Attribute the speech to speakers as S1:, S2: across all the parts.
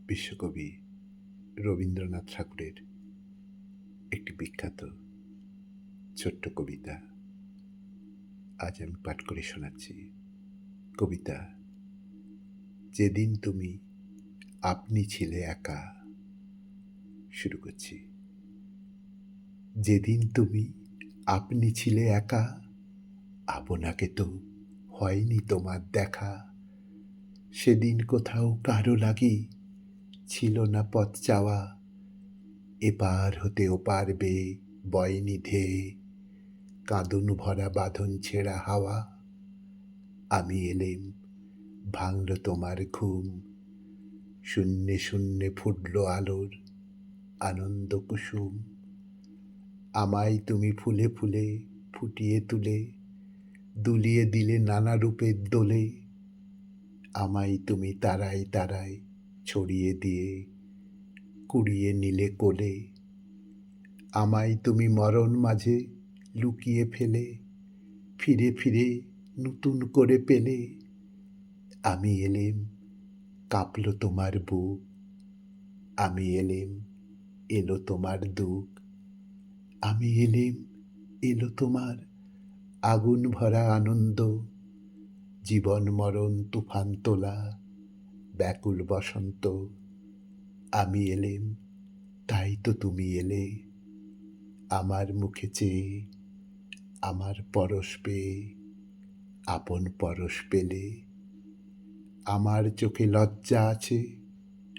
S1: বিশ্বকবি রবীন্দ্রনাথ ঠাকুরের একটি বিখ্যাত ছোট্ট কবিতা আজ আমি পাঠ করে শোনাচ্ছি। কবিতা, যেদিন তুমি আপনি ছিলে একা। শুরু করছি। যেদিন তুমি আপনি ছিলে একা, আপনাকে তো হয়নি তোমার দেখা। সেদিন কোথাও কারো লাগি ছিল না পথ চাওয়া। এপার হতে ওপার বেয়ে বয়নি ধেয়ে, কাঁদন ভরা বাঁধন ছেঁড়া হাওয়া। আমি এলেম, ভাঙল তোমার ঘুম, শূন্যে শূন্যে ফুটল আলোর আনন্দ কুসুম। আমায় তুমি ফুলে ফুলে ফুটিয়ে তুলে, দুলিয়ে দিলে নানা রূপের দোলে। আমায় তুমি তারায় তারায় ছড়িয়ে দিয়ে কুড়িয়ে নিলে কোলে। আমায় তুমি মরণ মাঝে লুকিয়ে ফেলে, ফিরে ফিরে নতুন করে পেলে। আমি এলেম, কাঁপল তোমার বুক। আমি এলেম, এলো তোমার দুঃখ। আমি এলেম, এলো তোমার আগুন ভরা আনন্দ। জীবন মরণ তুফান তোলা ব্যাকুল বসন্ত। আমি এলেম, তাই তো তুমি এলে, আমার মুখে চেয়ে, আমার পরশ পেয়ে, আপন পরশ পেলে। আমার চোখে লজ্জা আছে,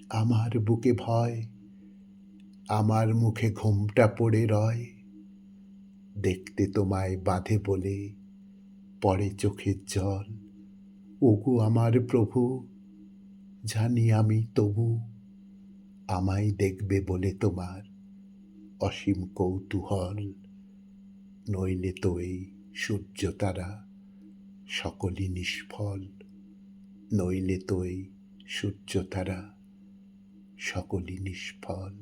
S1: আমার বুকে ভয়, আমার মুখে ঘোমটা পড়ে রয়। দেখতে তোমায় বাঁধে বলে পড়ে চোখের জল। ওগো আমার প্রভু, জানি আমি তবু আমায় দেখবে বলে তোমার অসীম কৌতূহল। নইলে তো এই সূর্য তারা সকলই নিষ্ফল। নইলে তো এই সূর্য তারা সকলই নিষ্ফল।